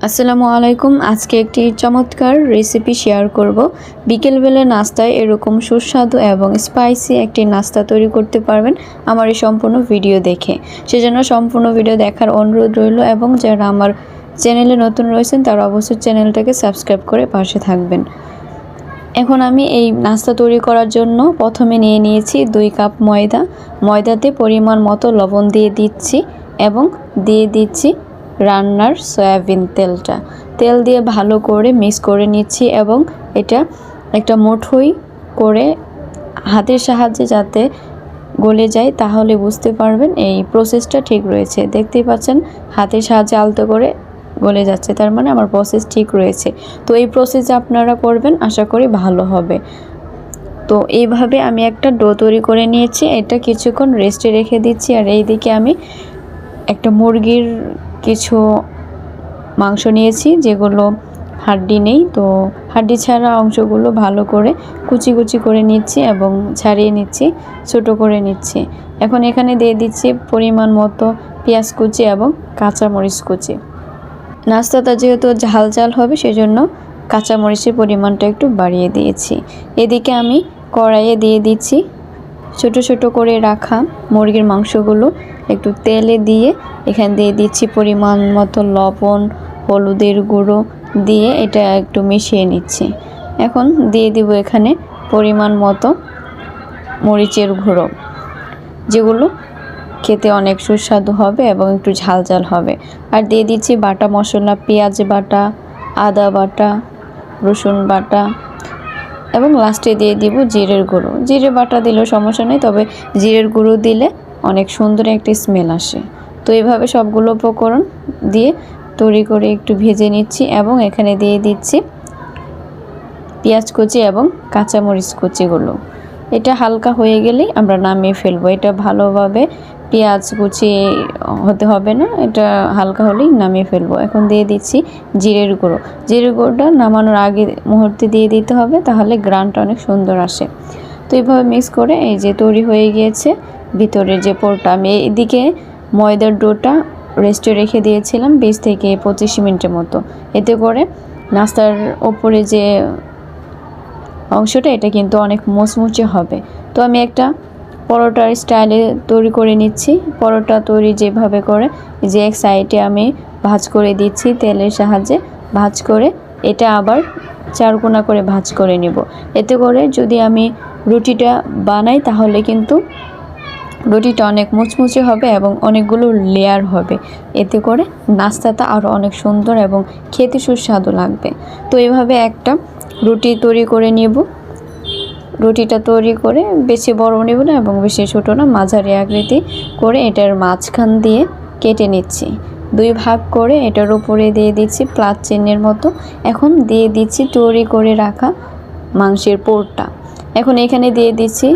আসসালামু আলাইকুম। আজকে একটি চমৎকার রেসিপি শেয়ার করব। বিকেলবেলা নাস্তায় এরকম সুস্বাদু এবং স্পাইসি একটি নাস্তা তৈরি করতে পারবেন আমার এই সম্পূর্ণ ভিডিও দেখে। সেজন্য সম্পূর্ণ ভিডিও দেখার অনুরোধ রইল এবং যারা আমার চ্যানেলে নতুন রয়েছেন তারা অবশ্যই চ্যানেলটাকে সাবস্ক্রাইব করে পাশে থাকবেন। এখন আমি এই নাস্তা তৈরি করার জন্য প্রথমে নিয়ে নিয়েছি 2 কাপ ময়দা। ময়দাতে পরিমাণ মতো লবণ দিয়ে দিচ্ছি এবং দিয়ে দিচ্ছি রান্নার সয়াবিন তেলটা। তেল দিয়ে ভালো করে মিক্স করে নিচ্ছি এবং এটা একটা মুঠোই করে হাতের সাহায্যে যাতে গলে যায় তাহলে বুঝতে পারবেন এই প্রসেসটা ঠিক রয়েছে। দেখতেই পাচ্ছেন হাতের সাহায্যে আলতো করে গলে যাচ্ছে, তার মানে আমার প্রসেস ঠিক রয়েছে। তো এই প্রসেসে আপনারা করবেন, আশা করি ভালো হবে। তো এইভাবে আমি একটা ডো তৈরি করে নিয়েছি, এটা কিছুক্ষণ রেস্টে রেখে দিচ্ছি। আর এইদিকে আমি একটা মুরগির কিছু মাংস নিয়েছি যেগুলো হাড্ডি নেই, তো হাড্ডি ছাড়া অংশগুলো ভালো করে কুচি কুচি করে নিচ্ছি এবং ছাড়িয়ে নিচ্ছি, ছোটো করে নিচ্ছি। এখন এখানে দিয়ে দিচ্ছি পরিমাণ মতো পেঁয়াজ কুচি এবং কাঁচামরিচ কুচি। নাস্তাটা যেহেতু ঝাল ঝাল হবে সেজন্য কাঁচামরিচের পরিমাণটা একটু বাড়িয়ে দিয়েছি। এদিকে আমি কড়াইয়ে দিয়ে দিচ্ছি ছোট ছোট করে রাখা মুরগির মাংসগুলো একটু তেলে দিয়ে এখানে দিয়ে দিচ্ছি পরিমাণ মতো লবণ, হলুদের গুঁড়ো দিয়ে এটা একটু মিশিয়ে নিচ্ছি। এখন দিয়ে দিব এখানে পরিমাণ মতো মরিচের গুঁড়ো, যেগুলো খেতে অনেক সুস্বাদু হবে এবং একটু ঝাল ঝাল হবে। আর দিয়ে দিচ্ছি বাটা মশলা, পেঁয়াজ বাটা, আদা বাটা, রসুন বাটা এবং লাস্টে দিয়ে দিব জিরের গুঁড়ো। জিরে বাটা দিলেও সমস্যা নেই, তবে জিরের গুঁড়ো দিলে অনেক সুন্দর একটি স্মেল আসে। তো এইভাবে সবগুলো উপকরণ দিয়ে তৈরি করে একটু ভেজে নিচ্ছি এবং এখানে দিয়ে দিচ্ছি পেঁয়াজ কুচি এবং কাঁচামরিচ কুচিগুলো। এটা হালকা হয়ে গেলেই আমরা নামিয়ে ফেলবো। এটা ভালোভাবে পেঁয়াজ কুচি হতে হবে না, এটা হালকা হলেই নামিয়ে ফেলবো। এখন দিয়ে দিচ্ছি জিরের গুঁড়ো। জিরের গুঁড়োটা নামানোর আগে মুহূর্তে দিয়ে দিতে হবে, তাহলে গ্রানটা অনেক সুন্দর আসে। তো এইভাবে মিক্স করে এই যে তৈরি হয়ে গিয়েছে ভিতরের যে পোরটা। আমি এদিকে ময়দার ডোটা রেস্টে রেখে দিয়েছিলাম 20 থেকে 25 মিনিটের মতো। এতে করে নাস্তার ওপরে যে অংশটা এটা কিন্তু অনেক মুচমুচে হবে। তো আমি একটা পরোটার স্টাইলে তৈরি করে নিচ্ছি। পরোটা তৈরি যেভাবে করে যে এক সাইডে আমি ভাঁজ করে দিচ্ছি তেলের সাহায্যে, ভাঁজ করে এটা আবার 4 কোণা করে ভাঁজ করে নেব। এতে করে যদি আমি রুটিটা বানাই তাহলে কিন্তু রুটিটা অনেক মুচমুচে হবে এবং অনেকগুলো লেয়ার হবে। এতে করে নাস্তাটা আরও অনেক সুন্দর এবং খেতে সুস্বাদু লাগবে। তো এভাবে একটা রুটি তৈরি করে নেব। রুটিটা তৈরি করে বেশি বড় নেব না এবং বেশি ছোট না, মাঝারি আকৃতি করে এটার মাঝখান দিয়ে কেটে নিচ্ছি। 2 ভাগ করে এটার উপরে দিয়ে দিচ্ছি প্লাস চিহ্নের মতো। এখন দিয়ে দিচ্ছি তৈরি করে রাখা মাংসের পোরটা। এখন এখানে দিয়ে দিচ্ছি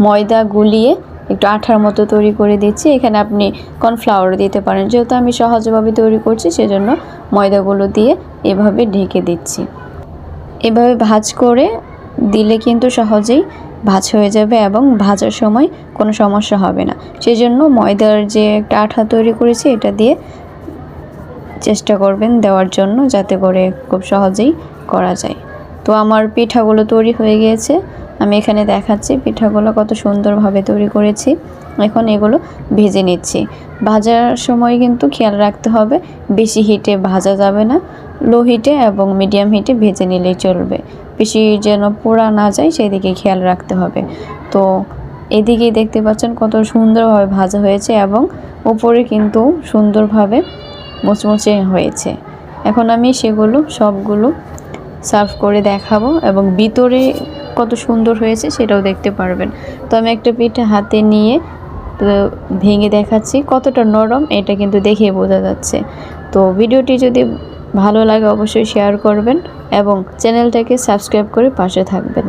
ময়দা গুলিয়ে একটু আঠার মতো তৈরি করে দিচ্ছি। এখানে আপনি কর্নফ্লাওয়ার দিতে পারেন, যেহেতু আমি সহজভাবে তৈরি করছি সেজন্য ময়দাগুলো দিয়ে এভাবে ঢেকে দিচ্ছি। এভাবে ভাঁজ করে দিলে কিন্তু সহজেই ভাঁজ হয়ে যাবে এবং ভাজার সময় কোনো সমস্যা হবে না। সেজন্য ময়দার যে একটা আঠা তৈরি করেছি এটা দিয়ে চেষ্টা করবেন দেওয়ার জন্য, যাতে করে খুব সহজেই করা যায়। তো আমার পিঠাগুলো তৈরি হয়ে গিয়েছে, আমি এখানে দেখাচ্ছি পিঠাগুলো কত সুন্দরভাবে তৈরি করেছি। এখন এগুলো ভেজে নিচ্ছি। ভাজার সময় কিন্তু খেয়াল রাখতে হবে বেশি হিটে ভাজা যাবে না, লো হিটে এবং মিডিয়াম হিটে ভেজে নিলেই চলবে। বেশি যেন পোড়া না যায় সেই দিকে খেয়াল রাখতে হবে। তো এদিকে দেখতে পাচ্ছেন কত সুন্দরভাবে ভাজা হয়েছে এবং উপরে কিন্তু সুন্দরভাবে মুচমুচে হয়েছে। এখন আমি সেগুলো সবগুলো সার্ভ করে দেখাবো এবং ভিতরে কত সুন্দর হয়েছে সেটাও দেখতে পারবেন। তো আমি একটা পিঠা হাতে নিয়ে ভেঙে দেখাচ্ছি, কতটা নরম এটা কিন্তু দেখে বোঝা যাচ্ছে। তো ভিডিওটি যদি ভালো লাগে অবশ্যই শেয়ার করবেন এবং চ্যানেলটাকে সাবস্ক্রাইব করে পাশে থাকবেন।